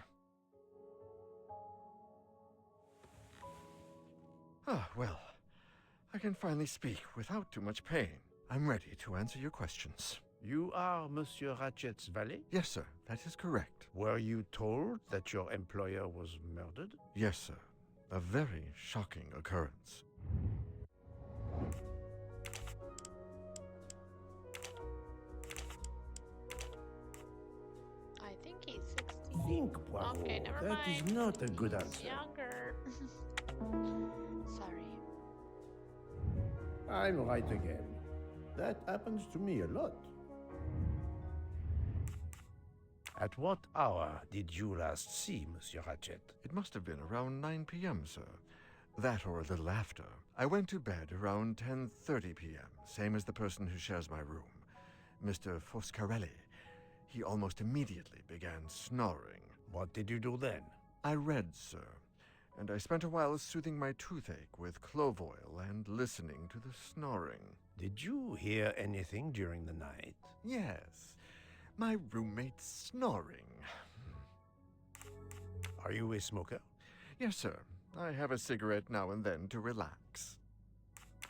[SPEAKER 11] Well, I can finally speak without too much pain. I'm ready to answer your questions.
[SPEAKER 2] You are Monsieur Ratchet's valet?
[SPEAKER 11] Yes, sir, that is correct.
[SPEAKER 2] Were you told that your employer was murdered?
[SPEAKER 11] Yes, sir. A very shocking occurrence.
[SPEAKER 1] I think he's 16.
[SPEAKER 10] Think, Poirot.
[SPEAKER 1] Okay, never
[SPEAKER 10] That
[SPEAKER 1] mind.
[SPEAKER 10] is not a good
[SPEAKER 1] He's
[SPEAKER 10] answer.
[SPEAKER 1] younger. Sorry.
[SPEAKER 10] I'm right again. That happens to me a lot.
[SPEAKER 2] At what hour did you last see Monsieur Ratchet?
[SPEAKER 11] It must have been around 9 p.m., sir. That or a little after. I went to bed around 10:30 p.m., same as the person who shares my room, Mr. Foscarelli. He almost immediately began snoring.
[SPEAKER 2] What did you do then?
[SPEAKER 11] I read, sir, and I spent a while soothing my toothache with clove oil and listening to the snoring.
[SPEAKER 2] Did you hear anything during the night?
[SPEAKER 11] Yes, my roommate snoring.
[SPEAKER 2] Are you a smoker?
[SPEAKER 11] Yes, sir. I have a cigarette now and then to relax.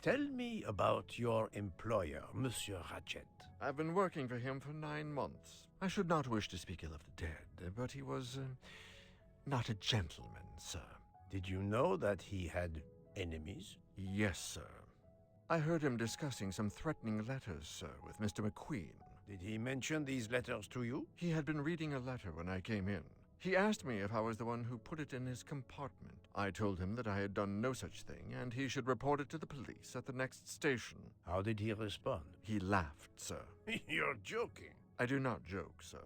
[SPEAKER 2] Tell me about your employer, Monsieur Ratchet.
[SPEAKER 11] I've been working for him for 9 months. I should not wish to speak ill of the dead, but he was not a gentleman, sir.
[SPEAKER 2] Did you know that he had enemies?
[SPEAKER 11] Yes, sir. I heard him discussing some threatening letters, sir, with Mr. McQueen.
[SPEAKER 2] Did he mention these letters to you?
[SPEAKER 11] He had been reading a letter when I came in. He asked me if I was the one who put it in his compartment. I told him that I had done no such thing, and he should report it to the police at the next station.
[SPEAKER 2] How did he respond?
[SPEAKER 11] He laughed, sir.
[SPEAKER 2] You're joking.
[SPEAKER 11] I do not joke, sir.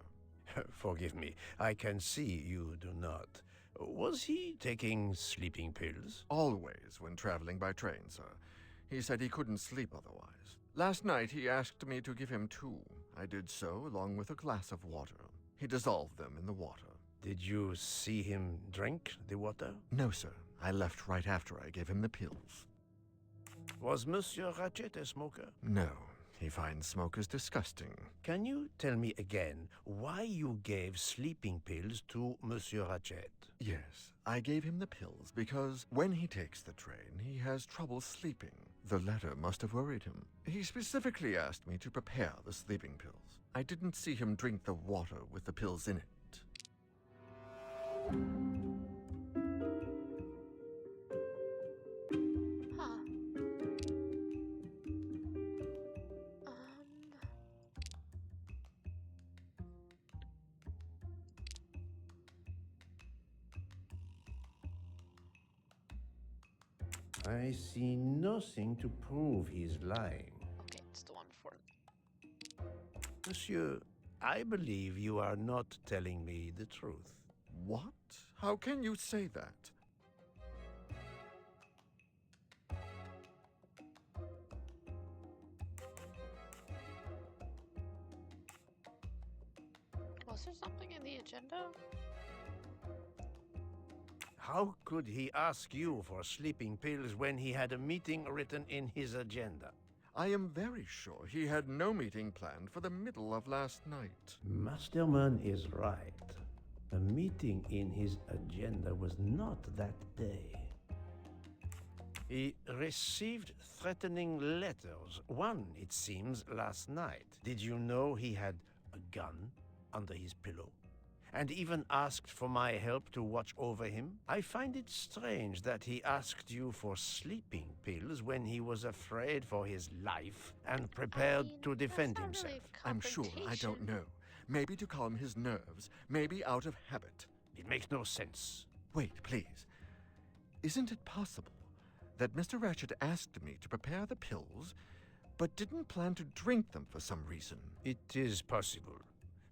[SPEAKER 2] Forgive me, I can see you do not. Was he taking sleeping pills?
[SPEAKER 11] Always when traveling by train, sir. He said he couldn't sleep otherwise. Last night he asked me to give him 2. I did so, along with a glass of water. He dissolved them in the water.
[SPEAKER 2] Did you see him drink the water?
[SPEAKER 11] No, sir. I left right after I gave him the pills.
[SPEAKER 2] Was Monsieur Ratchet a smoker?
[SPEAKER 11] No. He finds smokers disgusting.
[SPEAKER 2] Can you tell me again why you gave sleeping pills to Monsieur Ratchet?
[SPEAKER 11] Yes, I gave him the pills because when he takes the train, he has trouble sleeping. The letter must have worried him. He specifically asked me to prepare the sleeping pills. I didn't see him drink the water with the pills in it.
[SPEAKER 1] Huh.
[SPEAKER 10] I see nothing to prove he's lying.
[SPEAKER 1] Okay, it's the one for.
[SPEAKER 2] Monsieur, I believe you are not telling me the truth.
[SPEAKER 11] What? How can you say that?
[SPEAKER 1] Was there something in the agenda?
[SPEAKER 2] How could he ask you for sleeping pills when he had a meeting written in his agenda?
[SPEAKER 11] I am very sure he had no meeting planned for the middle of last night.
[SPEAKER 10] Masterman is right. A meeting in his agenda was not that day.
[SPEAKER 2] He received threatening letters. One, it seems, last night. Did you know he had a gun under his pillow? And even asked for my help to watch over him? I find it strange that he asked you for sleeping pills when he was afraid for his life and prepared to defend
[SPEAKER 1] that's not
[SPEAKER 2] himself.
[SPEAKER 1] really a
[SPEAKER 11] I'm sure, I don't
[SPEAKER 1] confrontation.
[SPEAKER 11] know. Maybe to calm his nerves, maybe out of habit.
[SPEAKER 2] It makes no sense.
[SPEAKER 11] Wait, please. Isn't it possible that Mr. Ratchet asked me to prepare the pills, but didn't plan to drink them for some reason?
[SPEAKER 2] It is possible.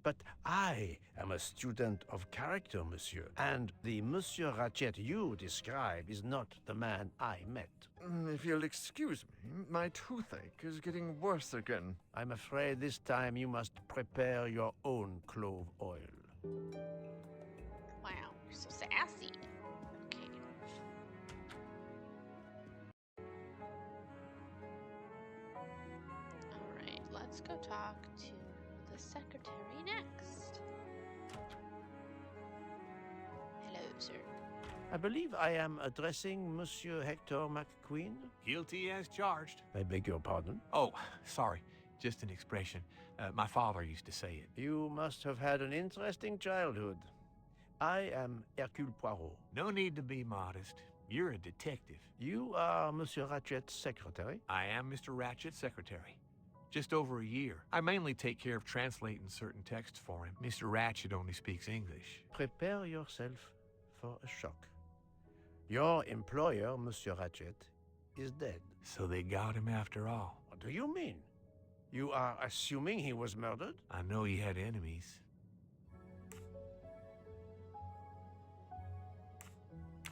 [SPEAKER 2] But I am a student of character, monsieur, and the Monsieur Ratchet you describe is not the man I met.
[SPEAKER 11] If you'll excuse me, my toothache is getting worse again.
[SPEAKER 2] I'm afraid this time you must prepare your own clove oil.
[SPEAKER 1] Wow, you're so sassy. Okay. Alright, let's go talk to the secretary next. Hello, sir.
[SPEAKER 2] I believe I am addressing Monsieur Hector McQueen.
[SPEAKER 3] Guilty as charged.
[SPEAKER 2] I beg your pardon.
[SPEAKER 3] Oh, sorry. Just an expression. My father used to say it.
[SPEAKER 2] You must have had an interesting childhood. I am Hercule Poirot.
[SPEAKER 3] No need to be modest. You're a detective.
[SPEAKER 2] You are Monsieur Ratchet's secretary?
[SPEAKER 3] I am Mr. Ratchet's secretary. Just over a year. I mainly take care of translating certain texts for him. Mr. Ratchet only speaks English.
[SPEAKER 2] Prepare yourself for a shock. Your employer, Monsieur Ratchet, is dead.
[SPEAKER 3] So they got him after all.
[SPEAKER 2] What do you mean? You are assuming he was murdered?
[SPEAKER 3] I know he had enemies.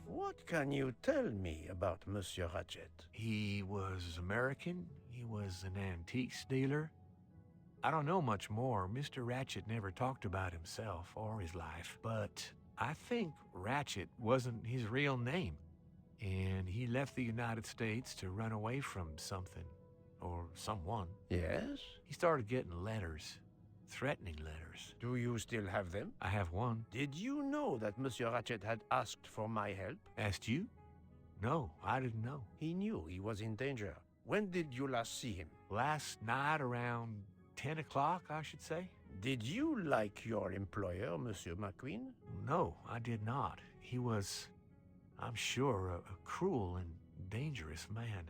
[SPEAKER 2] What can you tell me about Monsieur Ratchet?
[SPEAKER 3] He was American. He was an antiques dealer. I don't know much more. Mr. Ratchet never talked about himself or his life, but I think Ratchet wasn't his real name. And he left the United States to run away from something or someone.
[SPEAKER 2] Yes?
[SPEAKER 3] He started getting letters, threatening letters.
[SPEAKER 2] Do you still have them?
[SPEAKER 3] I have one.
[SPEAKER 2] Did you know that Monsieur Ratchet had asked for my help?
[SPEAKER 3] Asked you? No, I didn't know.
[SPEAKER 2] He knew he was in danger. When did you last see him?
[SPEAKER 3] Last night around 10 o'clock, I should say.
[SPEAKER 2] Did you like your employer, Monsieur McQueen?
[SPEAKER 3] No, I did not. He was, I'm sure, a cruel and dangerous man.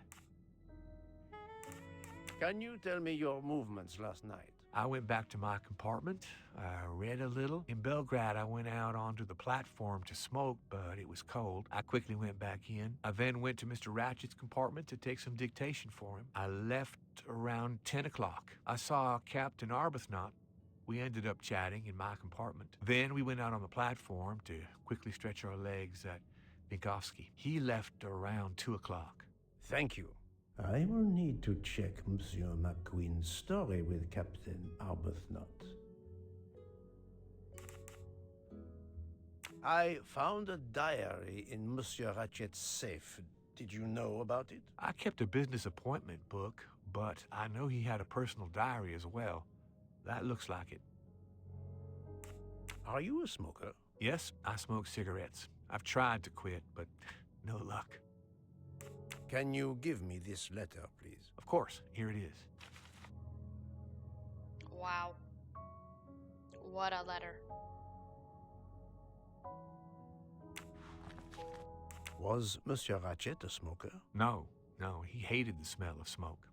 [SPEAKER 2] Can you tell me your movements last night?
[SPEAKER 3] I went back to my compartment. I read a little. In Belgrade, I went out onto the platform to smoke, but it was cold. I quickly went back in. I then went to Mr. Ratchet's compartment to take some dictation for him. I left around 10 o'clock. I saw Captain Arbuthnot. We ended up chatting in my compartment. Then we went out on the platform to quickly stretch our legs at Vinkovsky. He left around 2 o'clock.
[SPEAKER 2] Thank you.
[SPEAKER 10] I will need to check Monsieur McQueen's story with Captain Arbuthnot.
[SPEAKER 2] I found a diary in Monsieur Ratchet's safe. Did you know about it?
[SPEAKER 3] I kept a business appointment book, but I know he had a personal diary as well. That looks like it.
[SPEAKER 2] Are you a smoker?
[SPEAKER 3] Yes, I smoke cigarettes. I've tried to quit, but no luck.
[SPEAKER 2] Can you give me this letter, please?
[SPEAKER 3] Of course, here it is.
[SPEAKER 1] Wow. What a letter.
[SPEAKER 2] Was Monsieur Ratchet a smoker?
[SPEAKER 3] No, he hated the smell of smoke.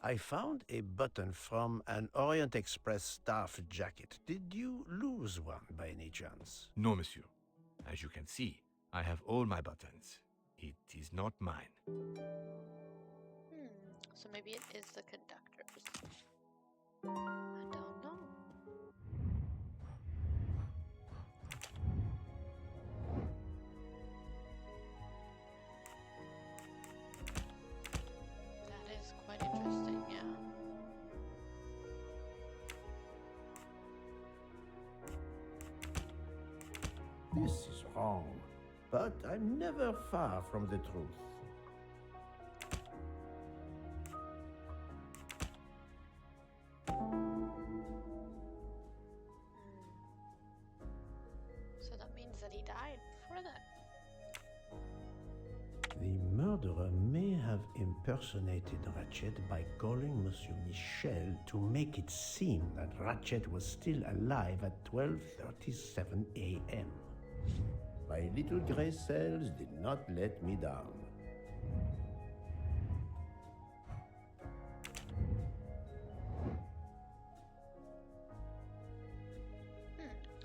[SPEAKER 2] I found a button from an Orient Express staff jacket. Did you lose one by any chance?
[SPEAKER 3] No, monsieur. As you can see, I have all my buttons. It is not mine.
[SPEAKER 1] So maybe it is the conductor's. I don't know. That is quite interesting, yeah.
[SPEAKER 10] This is wrong, but I'm never far from the truth.
[SPEAKER 1] So that means that he died before that.
[SPEAKER 10] The murderer may have impersonated Ratchet by calling Monsieur Michel to make it seem that Ratchet was still alive at 12:37 a.m. My little gray cells did not let me down.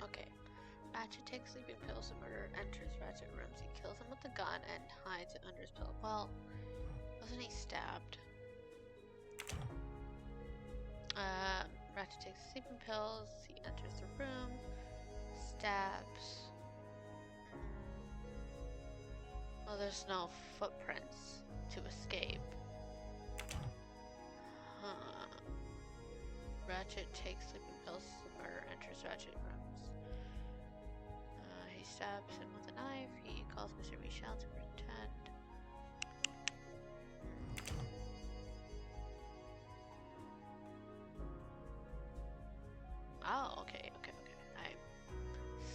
[SPEAKER 1] Okay. Ratchet takes sleeping pills. The murderer enters Ratchet rooms. He kills him with the gun and hides it under his pillow. Well, wasn't he stabbed? Ratchet takes sleeping pills. He enters the room, stabs. Well, there's no footprints to escape. Ratchet takes sleeping pills. The murderer enters Ratchet rooms. He stabs him with a knife. He calls Mr. Michel to pretend. Oh, okay. I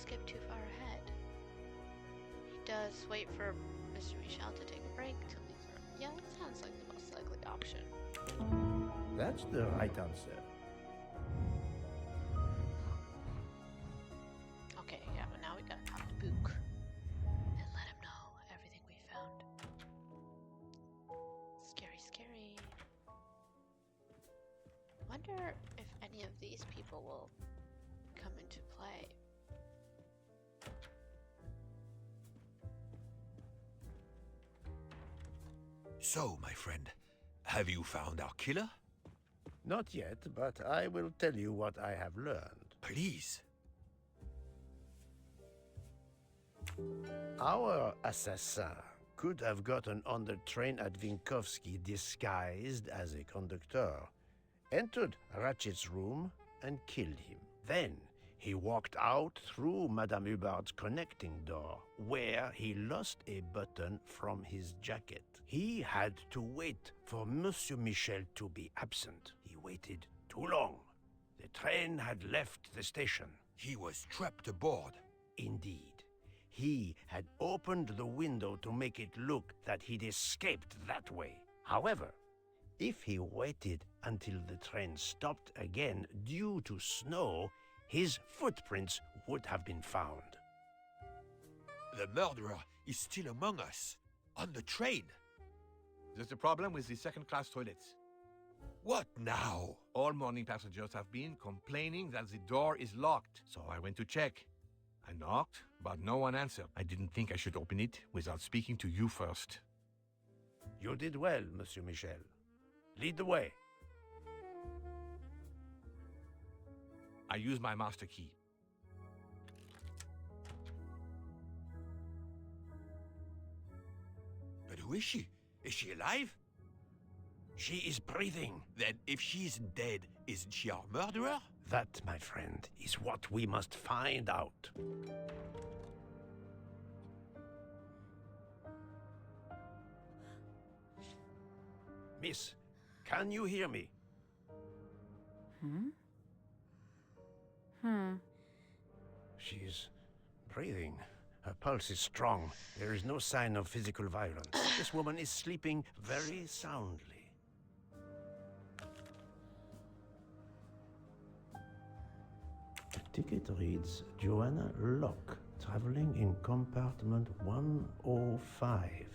[SPEAKER 1] skipped too far ahead. He does wait for Mr. Michel to take a break to leave the room. Yeah, that sounds like the most likely option.
[SPEAKER 10] That's the right answer.
[SPEAKER 1] Okay, yeah, but now we gotta talk to Book and let him know everything we found. Scary, scary. Wonder if any of these people will come into play.
[SPEAKER 4] So, my friend, have you found our killer?
[SPEAKER 2] Not yet, but I will tell you what I have learned.
[SPEAKER 4] Please.
[SPEAKER 2] Our assassin could have gotten on the train at Vinkovsky disguised as a conductor, entered Ratchet's room, and killed him. Then he walked out through Madame Hubbard's connecting door, where he lost a button from his jacket. He had to wait for Monsieur Michel to be absent. He waited too long. The train had left the station.
[SPEAKER 4] He was trapped aboard.
[SPEAKER 2] Indeed. He had opened the window to make it look that he'd escaped that way. However, if he waited until the train stopped again due to snow, his footprints would have been found.
[SPEAKER 4] The murderer is still among us, on the train.
[SPEAKER 3] There's a problem with the second-class toilets.
[SPEAKER 4] What now?
[SPEAKER 3] All morning passengers have been complaining that the door is locked, so I went to check. I knocked, but no one answered. I didn't think I should open it without speaking to you first.
[SPEAKER 2] You did well, Monsieur Michel. Lead the way.
[SPEAKER 3] I used my master key.
[SPEAKER 4] But who is she? Is she alive?
[SPEAKER 2] She is breathing.
[SPEAKER 4] Then if she's dead, isn't she our murderer?
[SPEAKER 2] That, my friend, is what we must find out. Miss, can you hear me? She's breathing. Her pulse is strong. There is no sign of physical violence. This woman is sleeping very soundly.
[SPEAKER 10] The ticket reads Joanna Locke, traveling in compartment 105.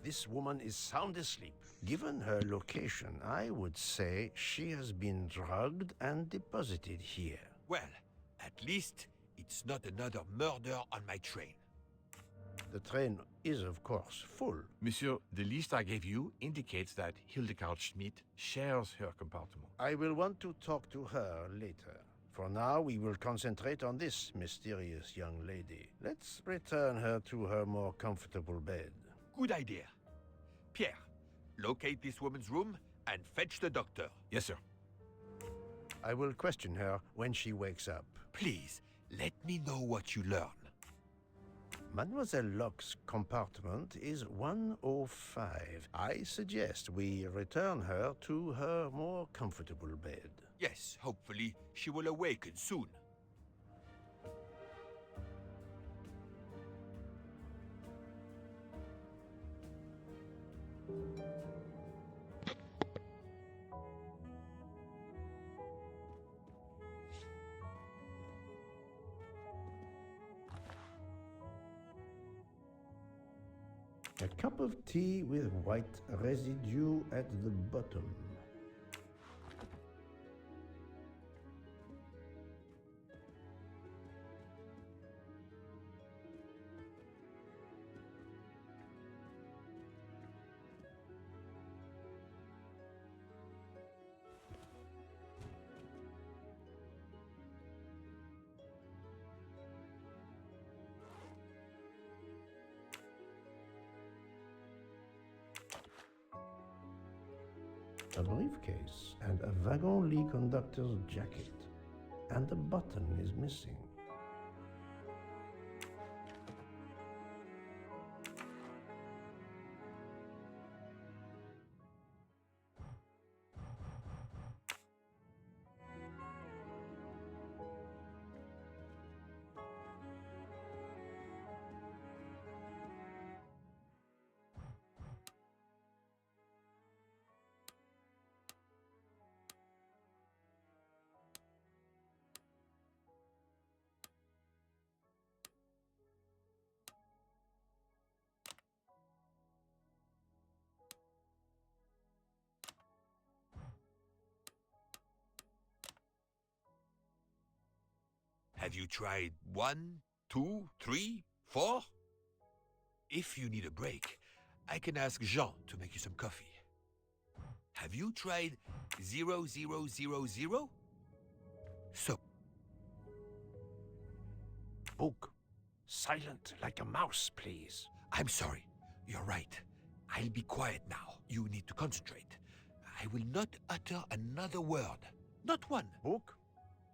[SPEAKER 2] This woman is sound asleep. Given her location, I would say she has been drugged and deposited here.
[SPEAKER 4] Well, at least it's not another murder on my train.
[SPEAKER 2] The train is, of course, full.
[SPEAKER 3] Monsieur, the list I gave you indicates that Hildegard Schmidt shares her compartment.
[SPEAKER 2] I will want to talk to her later. For now, we will concentrate on this mysterious young lady. Let's return her to her more comfortable bed.
[SPEAKER 4] Good idea. Pierre, locate this woman's room and fetch the doctor.
[SPEAKER 3] Yes, sir.
[SPEAKER 2] I will question her when she wakes up.
[SPEAKER 4] Please, let me know what you learn.
[SPEAKER 2] Mademoiselle Locke's compartment is 105. I suggest we return her to her more comfortable bed.
[SPEAKER 4] Yes, hopefully she will awaken soon.
[SPEAKER 10] A cup of tea with white residue at the bottom. A briefcase and a wagon-lit conductor's jacket. And the button is missing.
[SPEAKER 4] Have you tried 1, 2, 3, 4? If you need a break, I can ask Jean to make you some coffee. Have you tried 0, 0, 0, 0? So,
[SPEAKER 2] Book, silent like a mouse, please.
[SPEAKER 4] I'm sorry. You're right. I'll be quiet now. You need to concentrate. I will not utter another word. Not one.
[SPEAKER 2] Book,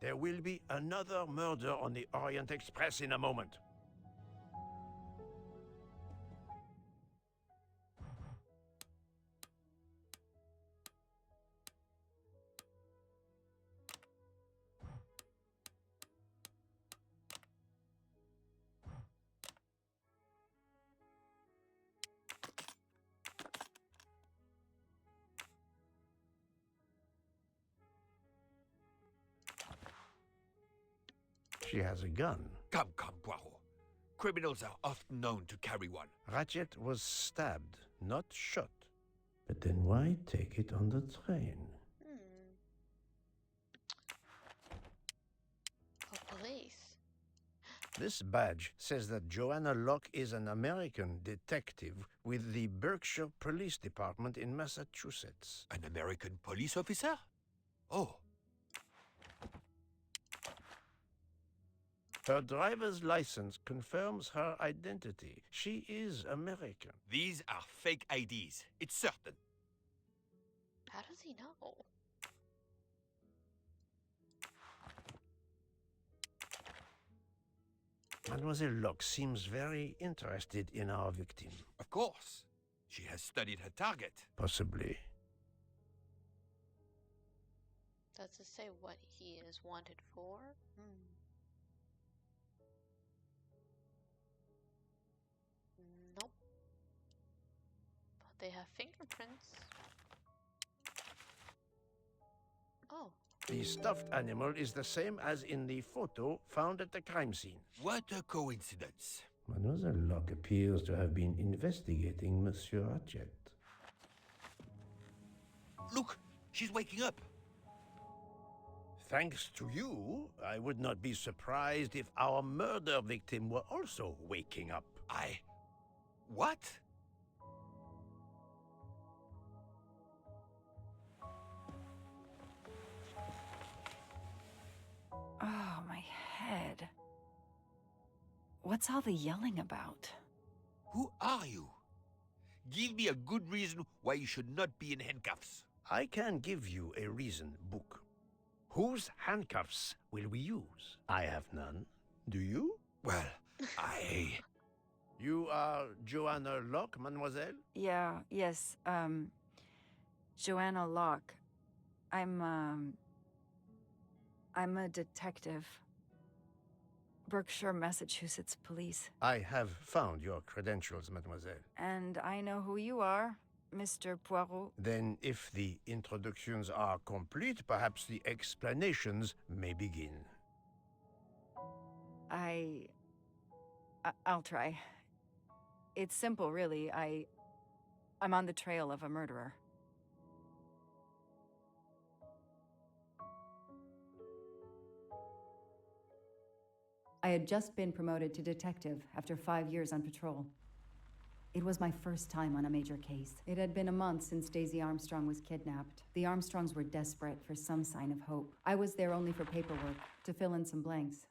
[SPEAKER 2] there will be another murder on the Orient Express in a moment. She has a gun.
[SPEAKER 4] Come, Poirot. Criminals are often known to carry one.
[SPEAKER 2] Ratchet was stabbed, not shot.
[SPEAKER 10] But then why take it on the train?
[SPEAKER 1] The police.
[SPEAKER 2] This badge says that Joanna Locke is an American detective with the Berkshire Police Department in Massachusetts.
[SPEAKER 4] An American police officer? Oh,
[SPEAKER 2] Her driver's license confirms her identity. She is American.
[SPEAKER 4] these are fake IDs. It's certain.
[SPEAKER 1] How does he know?
[SPEAKER 2] Mademoiselle Locke seems very interested in our victim.
[SPEAKER 4] Of course. She has studied her target.
[SPEAKER 2] Possibly.
[SPEAKER 1] Does it say what he is wanted for? Nope. But they have fingerprints. Oh.
[SPEAKER 2] The stuffed animal is the same as in the photo found at the crime scene.
[SPEAKER 4] What a coincidence.
[SPEAKER 10] Mademoiselle Locke appears to have been investigating Monsieur Ratchet.
[SPEAKER 4] Look, she's waking up.
[SPEAKER 2] Thanks to you, I would not be surprised if our murder victim were also waking up.
[SPEAKER 4] What?
[SPEAKER 12] Oh, my head. What's all the yelling about?
[SPEAKER 4] Who are you? Give me a good reason why you should not be in handcuffs.
[SPEAKER 2] I can give you a reason, Book. Whose handcuffs will we use? I have none. Do you?
[SPEAKER 4] Well,
[SPEAKER 2] You are Joanna Locke, mademoiselle?
[SPEAKER 12] Yes, Joanna Locke. I'm a detective. Berkshire, Massachusetts Police.
[SPEAKER 2] I have found your credentials, mademoiselle.
[SPEAKER 12] And I know who you are, Mr. Poirot.
[SPEAKER 2] Then, if the introductions are complete, perhaps the explanations may begin.
[SPEAKER 12] I'll try. It's simple, really. I'm on the trail of a murderer.
[SPEAKER 13] I had just been promoted to detective after 5 years on patrol. It was my first time on a major case. It had been a month since Daisy Armstrong was kidnapped. The Armstrongs were desperate for some sign of hope. I was there only for paperwork, to fill in some blanks.